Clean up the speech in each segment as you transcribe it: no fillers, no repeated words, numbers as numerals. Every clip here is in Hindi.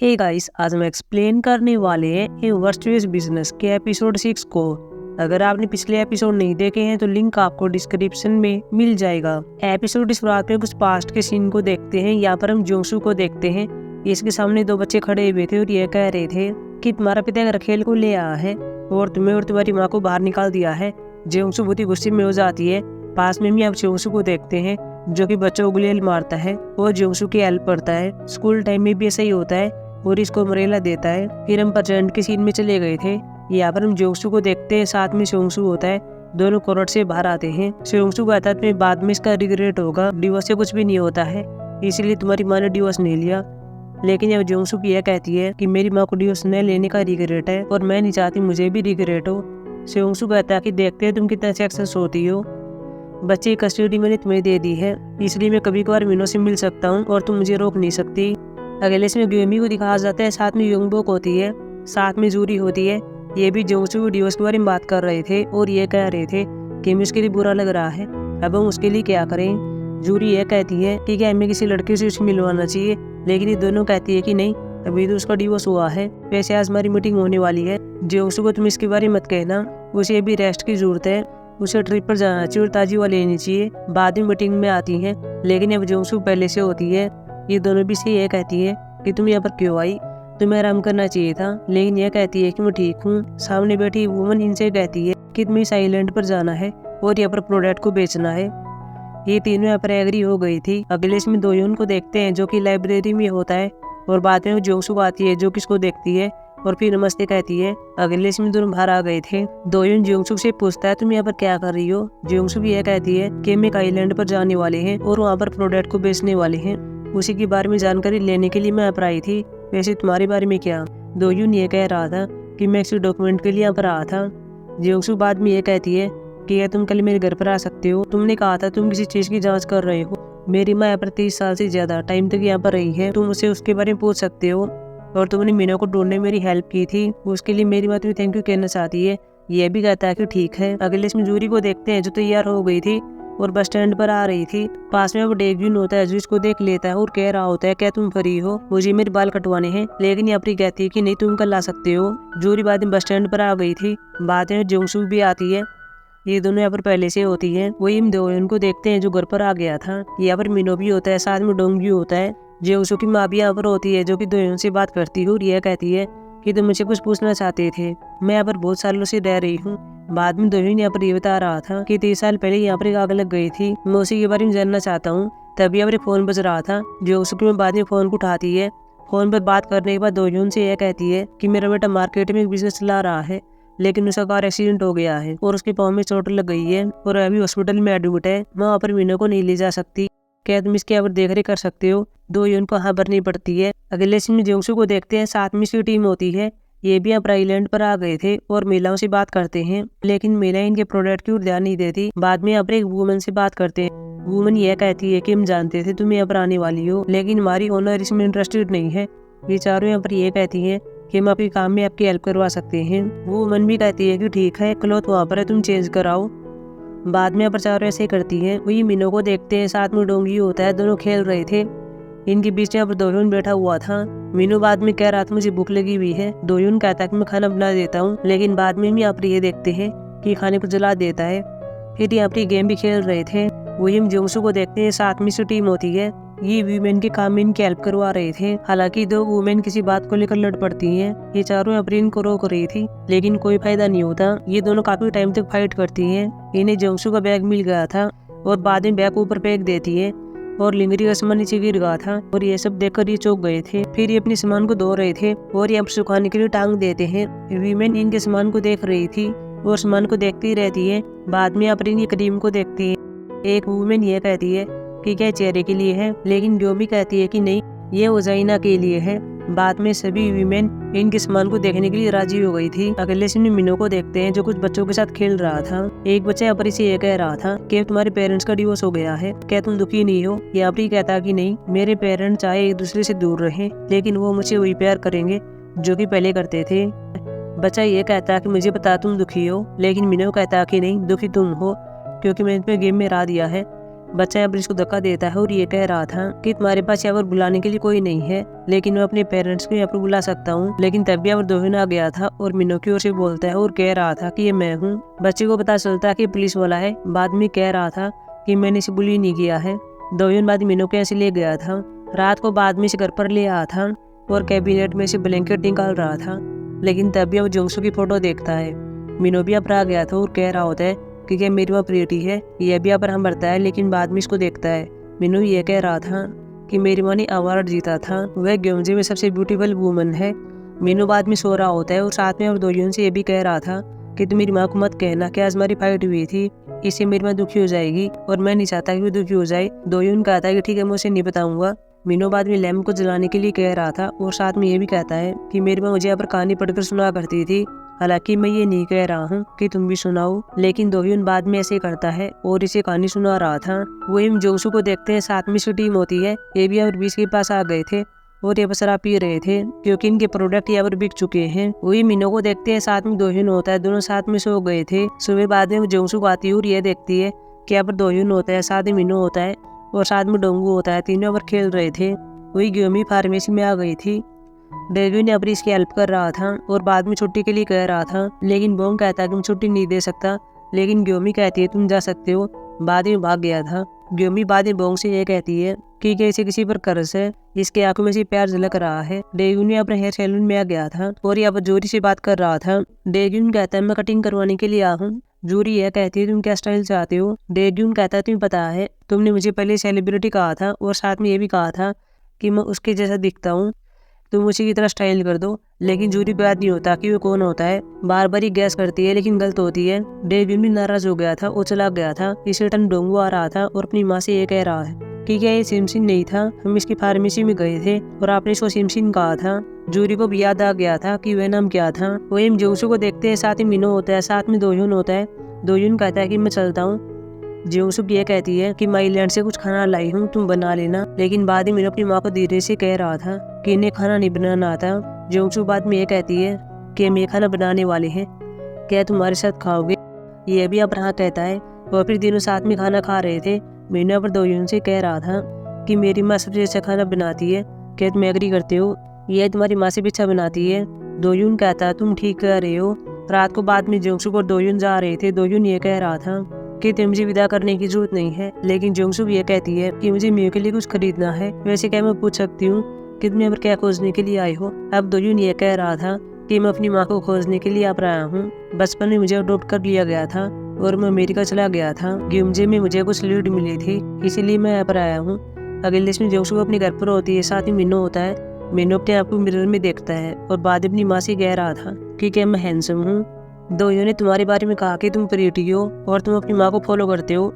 हे गाइस, आज हम एक्सप्लेन करने वाले हैं वर्चुअल बिजनेस के एपिसोड 6 को। अगर आपने पिछले एपिसोड नहीं देखे हैं तो लिंक आपको डिस्क्रिप्शन में मिल जाएगा। एपिसोड की शुरुआत में कुछ पास्ट के सीन को देखते हैं। यहाँ पर हम जोंगसू को देखते हैं। इसके सामने दो बच्चे खड़े हुए थे और ये कह रहे थे कि तुम्हारा पिता रखेल को ले आया है और तुम्हें और तुम्हारी माँ को बाहर निकाल दिया है। जोंगसू बहुत ही गुस्से में हो जाती है। पास में भी आप जोंगसू को देखते हैं जो कि बच्चों को गुलेल मारता है और जोंगसू की हेल्प करता है। स्कूल टाइम में भी ऐसा ही होता है और इसको मरेला देता है। फिर हम प्रेजेंट के सीन में चले गए थे। यहाँ पर हम जोंगसू को देखते हैं, साथ में जोंगसू होता है। दोनों कोर्ट से बाहर आते हैं। जोंगसू कहता है तुम्हें बाद में इसका रिग्रेट होगा, डिवोर्स से कुछ भी नहीं होता है, इसीलिए तुम्हारी माँ ने डिवोर्स नहीं लिया। लेकिन अब जोंगसू की यह कहती है कि मेरी माँ को डिवोर्स न लेने का रिग्रेट है और मैं नहीं चाहती मुझे भी रिग्रेट हो। जोंगसू कहता है कि देखते हैं तुम कितना सक्सेस होती हो। बच्चे की कस्टडी मैंने तुम्हें दे दी है, इसलिए मैं कभी कभार मीनों से मिल सकता हूँ और तुम मुझे रोक नहीं सकती। अगले इसमें ग्योमी को दिखाया जाता है, साथ में योंगबोक होती है, साथ में जूरी होती है। ये भी जोंगसू को डिवोर्स के बारे में बात कर रहे थे और ये कह रहे थे कि हमें उसके लिए बुरा लग रहा है, अब हम उसके लिए क्या करें। जूरी ये कहती है कि क्या हमें किसी लड़के से उसे मिलवाना चाहिए, लेकिन ये दोनों कहती है कि नहीं, अभी तो उसका डिवोर्स हुआ है। वैसे आज हमारी मीटिंग होने वाली है, जोंगसू को तुम इसके बारे में मत कहना, उसे अभी रेस्ट की जरूरत है, उसे ट्रिप पर जाना चाहिए और ताजी हवा लेनी चाहिए। बाद में मीटिंग में आती है, लेकिन अब जोंगसू पहले से होती है। ये दोनों भी से ये कहती है कि तुम यहाँ पर क्यों आई, तुम्हें आराम करना चाहिए था, लेकिन यह कहती है कि मैं ठीक हूँ। सामने बैठी वुमन इनसे कहती है कि तुम्हें इस आइलैंड पर जाना है और यहाँ पर प्रोडक्ट को बेचना है। ये तीनों यहाँ पर एग्री हो गई थी। अगले इसमें दोयोन को देखते हैं जो कि लाइब्रेरी में होता है और बाद में जोंगसू आती है जो कि इसको देखती है और फिर नमस्ते कहती है। अगले इसमें दोनों बाहर आ गए थे। दोयोन जोंगसू से पूछता है तुम यहाँ पर क्या कर रही हो। जोंगसू भी यह कहती है कि हम एक आइलैंड पर जाने वाले हैं और वहाँ पर प्रोडक्ट को बेचने वाले हैं, उसी के बारे में जानकारी लेने के लिए मैं यहाँ पर आई थी। वैसे तुम्हारे बारे में क्या। दोयोन ये कह रहा था कि मैं किसी डॉक्यूमेंट के लिए यहाँ पर आया था। जोंगसू बाद में ये कहती है कि क्या तुम कल मेरे घर पर आ सकते हो, तुमने कहा था तुम किसी चीज की जांच कर रहे हो। मेरी माँ यहाँ पर 30 साल से ज्यादा टाइम तक यहाँ पर रही है, तुम उसे उसके बारे में पूछ सकते हो। और तुमने मीना को ढूंढने में मेरी हेल्प की थी, उसके लिए मेरी माँ तुम्हें थैंक यू कहना चाहती है। यह भी कहता है कि ठीक है। अगले इसमें जूरी को देखते हैं जो तैयार हो गई थी और बस स्टैंड पर आ रही थी। पास में वो डेगविन होता है जो इसको देख लेता है और कह रहा होता है क्या तुम फ्री हो, मुझे मेरे बाल कटवाने हैं। लेकिन यापरी कहती है कि नहीं, तुम कल ला सकते हो। जूरी बाद में बस स्टैंड पर आ गई थी। बाद में जोंगसू भी आती है। ये दोनों यहाँ पर पहले से होती है। वही हम दोयोन को देखते हैं जो घर पर आ गया था। यहाँ पर मिनो भी होता है, साथ में डोंग भी होता है। जोंगसू की माँ भी यहाँ पर होती है जो कि दोयोन से बात करती है और यह कहती है कि तुम मुझे कुछ पूछना चाहते थे, मैं यहाँ पर बहुत सालों से रह रही हूँ। बाद में दोयोन यहाँ पर ये बता रहा था कि 30 साल पहले यहाँ पर एक आग लग गई थी, मैं उसी के बारे में जानना चाहता हूँ। तभी यहाँ पर फोन बज रहा था। जोंगसू की बाद में फोन को उठाती है। फोन पर बात करने के बाद दोयोन से यह कहती है कि मेरा बेटा मार्केट में एक बिजनेस चला रहा है, लेकिन उसका कार एक्सीडेंट हो गया है और उसके पाँव में चोट लग गई है और अभी हॉस्पिटल में एडमिट है, मैं वहाँ पर मीना को नहीं ले जा सकती, क्या तुम इसके यहाँ पर देख रेख कर सकते हो। दोयोन को हाँ भरनी पड़ती है। अगले सीन में जोंगसू को देखते हैं, साथ में इसकी टीम होती है। ये भी यहाँ आइलैंड पर आ गए थे और महिलाओं से बात करते हैं, लेकिन महिलाएं इनके प्रोडक्ट की ओर ध्यान नहीं देती। बाद में यहाँ पर एक वुमन से बात करते हैं। वुमन यह कहती है कि हम जानते थे तुम यहाँ पर आने वाली हो, लेकिन हमारी ओनर इसमें इंटरेस्टेड नहीं है। ये चारों यहाँ पर ये कहती है कि हम आपके काम में आपकी हेल्प करवा सकते हैं। वो वुमन भी कहती है कि ठीक है, क्लॉथ वहाँ पर है, तुम चेंज कराओ। बाद में यहाँ पर चारों ऐसे करती है। वही मीनो को देखते हैं, साथ में डोंगी होता है, दोनों खेल रहे थे। इनके बीच यहाँ पर दोयोन बैठा हुआ था। मीनू बाद में कह रहा था मुझे भूख लगी हुई है। दोयोन कहता है कि मैं खाना बना देता हूँ, लेकिन बाद में भी यहाँ पर ये देखते हैं कि खाने को जला देता है। फिर यहाँ पर गेम भी खेल रहे थे। वही हम जोंगसू को देखते हैं, साथ में से टीम होती है। ये वुमेन के काम में इनकी हेल्प करवा रहे थे। हालांकि दो वुमेन किसी बात को लेकर लड़ पड़ती हैं। ये चारों अपनी इनको रोक रही थी, लेकिन कोई फायदा नहीं होता। ये दोनों काफी टाइम तक फाइट करती हैं। इन्हें जोंगसू का बैग मिल गया था और बाद में बैग ऊपर फेंक देती है और लिंगरी का सामान नीचे गिर गया था और ये सब देखकर ये चौंक गए थे। फिर ये अपने सामान को धो रहे थे और यहाँ पर सुखाने के लिए टांग देते हैं। वुमेन इनके सामान को देख रही थी और सामान को देखती रहती है। बाद में अपनी क्रीम को देखती है। एक वुमेन ये कहती है कि क्या चेहरे के लिए है, लेकिन जो भी कहती है कि नहीं, ये वजाइना के लिए है। बाद में सभी वुमेन इनके सामान को देखने के लिए राजी हो गई थी। अगले सीन में मीनो को देखते हैं जो कुछ बच्चों के साथ खेल रहा था। एक बच्चा यहाँ पर इसे ये कह रहा था कि तुम्हारे पेरेंट्स का डिवोर्स हो गया है, क्या तुम दुखी नहीं हो। यहाँ पर कहता कि नहीं, मेरे पेरेंट्स चाहे एक दूसरे से दूर रहे, लेकिन वो मुझे वही प्यार करेंगे जो कि पहले करते थे। बच्चा ये कहता कि मुझे पता तुम दुखी हो, लेकिन मीनो कहता कि नहीं, दुखी तुम हो क्योंकि मैंने तुम्हें गेम में हरा दिया है। बच्चा यहाँ पर इसको धक्का देता है और ये कह रहा था कि तुम्हारे पास यहाँ पर बुलाने के लिए कोई नहीं है, लेकिन मैं अपने पेरेंट्स को यहाँ पर बुला सकता हूँ। लेकिन तब भी यहाँ पर दोहिन आ गया था और मीनू की ओर से बोलता है और कह रहा था कि ये मैं हूँ। बच्चे को पता चलता है कि पुलिस वाला है। बाद में कह रहा था कि मैंने इसे बुली नहीं किया है। दोहिन बाद मीनू के ऐसे ले गया था। रात को बाद में इसे घर पर ले आया था और कैबिनेट में से ब्लैंकेट निकाल रहा था, लेकिन तभी अब जोंसू की फोटो देखता है। मीनू भी अब आ गया था और कह रहा होता है कि क्या मेरी वह प्रियटी है। यह भी अब हम भरता है, लेकिन बाद में इसको देखता है। मीनू ये कह रहा था कि मेरी माँ ने अवार्ड जीता था, वह ग्योमजे में सबसे ब्यूटीफुल वुमन है। मीनू बाद में सो रहा होता है और साथ में अब दोयुन से ये भी कह रहा था कि तुम मेरी माँ को मत कहना कि आज हमारी फाइट हुई थी, इससे मेरी माँ दुखी हो जाएगी और मैं नहीं चाहता कि वो दुखी हो जाए। दोयुन कहता है कि ठीक है, मैं उसे नहीं बताऊंगा। मीनू बाद में लैम्प को जलाने के लिए कह रहा था और साथ में ये भी कहता है कि मेरी माँ मुझे यहाँ पर कहानी पढ़कर सुना करती थी, हालांकि मैं ये नहीं कह रहा हूँ कि तुम भी सुनाओ। लेकिन दोयुन बाद में ऐसे करता है और इसे कहानी सुना रहा था। वो इन जोसू को देखते हैं, साथ में इसकी टीम होती है। ये भी और बीच के पास आ गए थे और ये शराब पी रहे थे क्योंकि इनके प्रोडक्ट यहाँ पर बिक चुके हैं। वही मीनू को देखते हैं, साथ में दोयुन होता है। दोनों साथ में सो गए थे। सुबह बाद में जोसू को आती है और ये देखती है कि यहाँ पर दोयुन होता है, साथ में मीनू होता है और साथ में डोंगू होता है। तीनों पर खेल रहे थे। वही ग्योमी फार्मेसी में आ गई थी। डेवी ने अपनी इसकी हेल्प कर रहा था और बाद में छुट्टी के लिए कह रहा था, लेकिन बोंग कहता है कि मैं छुट्टी नहीं दे सकता। लेकिन ग्योमी कहती है तुम जा सकते हो। बाद में भाग गया था। ग्योमी बाद में बोंग से ये कहती है कि इसे किसी पर कर्ज है, इसके आंखों में से प्यार झलक रहा है। डेग्यून ने अपने हेयर सैलून में आ गया था और यहाँ पर जोरी से बात कर रहा था। डेग्यून कहता है मैं कटिंग करवाने के लिए आया हूँ। जूरी यह कहती है तुम क्या स्टाइल चाहते हो। डेग्यून कहता है तुम्हें पता है तुमने मुझे पहले सेलिब्रिटी कहा था और साथ में ये भी कहा था कि मैं उसके जैसा दिखता हूँ, तुम उसी की तरह स्टाइल कर दो। लेकिन जूरी को याद नहीं होता कि वो कौन होता है। बार बार ही गैस करती है लेकिन गलत होती है। डेविन भी नाराज हो गया था और चला गया था। इसी टर्न डोंगू आ रहा था और अपनी माँ से ये कह रहा है कि क्या ये सिमसिन नहीं था, हम इसकी फार्मेसी में गए थे और आपने इसको सिमसिन कहा था। जूरी को भी याद आ गया था कि वह नाम क्या था। वही हम जोसू को देखते हैं, साथ ही मीनू होता है, साथ में दोयुन होता है। दोयुन कहता है कि मैं चलता हूँ। जोसुक ये कहती है कि मैं आइलैंड से कुछ खाना लाई हूँ, तुम बना लेना। लेकिन बाद में मीनू अपनी माँ को धीरे से कह रहा था कि इन्हें खाना नहीं बनाना आता। जोसुक बाद में ये कहती है कि हम ये खाना बनाने वाले हैं, क्या तुम्हारे साथ खाओगे। ये भी अब रहा कहता है और फिर तीनों साथ में खाना खा रहे थे। मीनू पर दोयुन से कह रहा था कि मेरी माँ सबसे अच्छा खाना बनाती है, क्या तुम एग्री करते हो। यह तुम्हारी माँ से भी अच्छा बनाती है। दोयुन कहता है तुम ठीक कह रहे हो। रात को बाद में जोसुक और दोयुन जा रहे थे। दोयुन ये कह रहा था कि तुम्हें मुझे विदा करने की जरूरत नहीं है, लेकिन जोंगसुक ये कहती है कि मुझे मियो के लिए कुछ खरीदना है। वैसे क्या मैं पूछ सकती हूँ कि तुम यहाँ पर क्या खोजने के लिए आई हो। अब दोयुन ये कह रहा था कि मैं अपनी माँ को खोजने के लिए यहाँ पर आया हूँ। बचपन में मुझे अडॉप्ट कर लिया गया था और मैं अमेरिका चला गया था। ग्योमजे में मुझे कुछ लीड मिली थी, इसीलिए मैं यहाँ पर आया हूँ। अगले देश में जोंगसुक अपने घर पर होती है, साथ ही मीनू होता है। मीनू अपने आप को मिरर में देखता है और बाद में अपनी माँ से कह रहा था कि क्या मैं हैंडसम हूँ। दोयुन ने तुम्हारे बारे में कहा कि तुम प्रिटी हो और तुम अपनी माँ को फॉलो करते हो,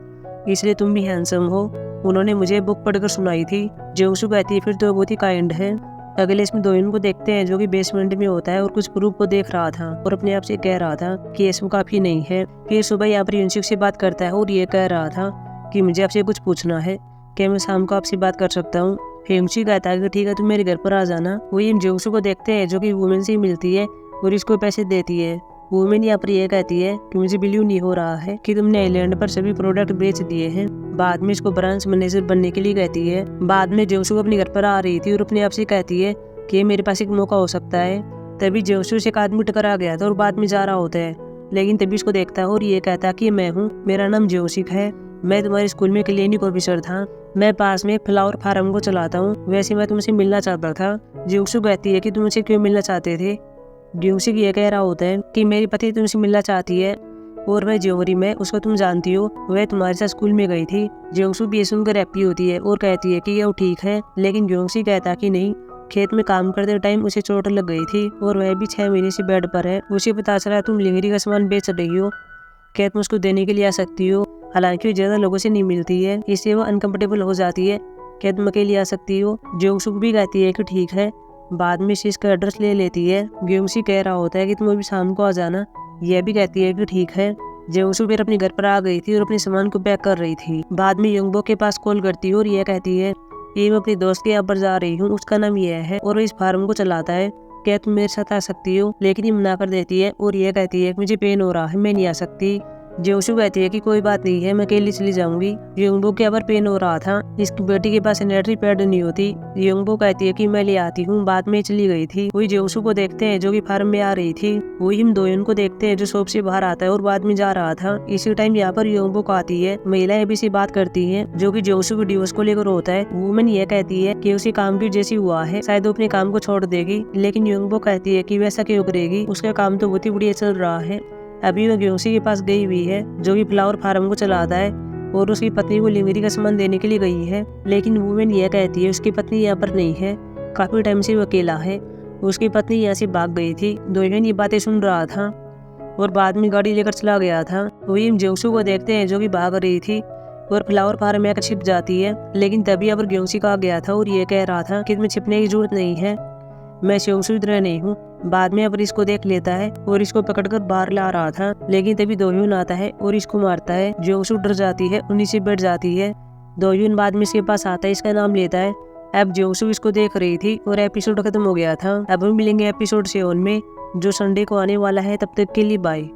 इसलिए तुम भी हैंडसम हो। उन्होंने मुझे बुक पढ़कर सुनाई थी। जोंगसू कहती है फिर तो बहुत ही काइंड है। अगले इसमें दोयुन को देखते हैं जो कि बेसमेंट में होता है और कुछ प्रूफ को देख रहा था और अपने आप से कह रहा था कि ये सब काफी नहीं है। फिर सुबह यहाँ पर युनसिक से बात करता है और ये कह रहा था कि मुझे आपसे कुछ पूछना है, क्या मैं शाम को आपसे बात कर सकता हूँ। युनसिक कहता है कि ठीक है, तुम मेरे घर पर आ जाना। वही हम जोंगसू को देखते हैं जो कि वुमेन से मिलती है और इसको पैसे देती है। वुमेन यहाँ पर यह कहती है कि मुझे बिलीव नहीं हो रहा है कि तुमने आइलैंड पर सभी प्रोडक्ट बेच दिए हैं। बाद में इसको ब्रांच मैनेजर बनने के लिए कहती है। बाद में जोसू अपने घर पर आ रही थी और अपने आप से कहती है कि मेरे पास एक मौका हो सकता है। तभी जोसू से एक आदमी टकरा गया था और बाद में जा रहा होता है, लेकिन तभी इसको देखता है और ये कहता है कि मैं हूँ, मेरा नाम जोसिक है, मैं तुम्हारे स्कूल में क्लिनिक ऑफिसर था, मैं पास में फ्लावर फार्म को चलाता हूँ, वैसे मैं तुमसे मिलना चाहता था। जोसू कहती है कि तुम मुझसे क्यों मिलना चाहते थे। ग्योसिक ये कह रहा होता है कि मेरी पति तुमसे मिलना चाहती है और वह ज्योरी में उसको तुम जानती हो, वह तुम्हारे साथ स्कूल में गई थी। जोंगसू भी ये सुनकर हैप्पी होती है और कहती है कि यह ठीक है, लेकिन ग्योंगसी कहता कि नहीं, खेत में काम करते टाइम उसे चोट लग गई थी और वह भी 6 महीने से बेड पर है। उसे पता चला तुम लिंगरी का सामान बेच रही हो, क्या तुम उसको देने के लिए आ सकती हो। हालांकि वो ज्यादा लोगों से नहीं मिलती है, इससे वो अनकंफर्टेबल हो जाती है, क्या तुम अकेले आ सकती हो। जोंगसू भी कहती है कि ठीक है। बाद में शीश का एड्रेस ले लेती है। ग्योंगसी कह रहा होता है कि तुम अभी शाम को आ जाना, यह भी कहती है कि ठीक है। जोंगसू फिर अपने घर पर आ गई थी और अपने सामान को पैक कर रही थी। बाद में योंगबो के पास कॉल करती है और यह कहती है कि मैं अपनी दोस्त के यहाँ पर जा रही हूँ, उसका नाम यह है और वो इस फार्म को चलाता है, क्या तुम मेरे साथ आ सकती हो। लेकिन ये मना कर देती है और यह कहती है कि मुझे पेन हो रहा है, मैं नहीं आ सकती। जोशु कहती है कि कोई बात नहीं है, मैं अकेली चली जाऊंगी। योंगबो के अबर पेन हो रहा था, इसकी बेटी के पास सैनिटरी पैड नहीं होती। योंगबो कहती है कि मैं ले आती हूँ, बाद में चली गई थी। वही जोशु को देखते हैं जो कि फार्म में आ रही थी। वही हम दोयन को देखते हैं जो शॉप से बाहर आता है और बाद में जा रहा था। इसी टाइम यहाँ पर योंगबो को आती है। महिलाएं अभी से बात करती है जो की जोशु के डिवोर्स को लेकर होता है। वुमेन ये कहती है कि उसी काम की जैसी हुआ है, शायद वो अपने काम को छोड़ देगी। लेकिन योंगबो कहती है कि वैसा क्यों करेगी, उसका काम तो बहुत ही बढ़िया चल रहा है। अभी वो ग्योसी के पास गई हुई है जो कि फ्लावर फार्म को चलाता है और उसकी पत्नी को लिंगरी का सामान देने के लिए गई है। लेकिन वुमेन यह कहती है उसकी पत्नी यहाँ पर नहीं है, काफी टाइम से वो अकेला है। उसकी पत्नी यहाँ से भाग गई थी। दोयन ये बातें सुन रहा था और बाद में गाड़ी लेकर चला गया था। वही हम जोशु को देखते हैं जो कि भाग रही थी और फ्लावर फार्म में छिप जाती है। लेकिन तभी अब ग्योसी का आ गया था और ये कह रहा था कि तुम्हें छिपने की जरूरत नहीं है, मैं जोशु तरह नहीं हूँ। बाद में अब इसको देख लेता है और इसको पकड़कर बाहर ला रहा था। लेकिन तभी दोयुन आता है और इसको मारता है। जोशु डर जाती है, उन्हीं से बैठ जाती है। दोयुन बाद में इसके पास आता है, इसका नाम लेता है। अब जोशु इसको देख रही थी और एपिसोड खत्म हो गया था। अब हम मिलेंगे एपिसोड 7 में जो संडे को आने वाला है। तब तक के लिए बाय।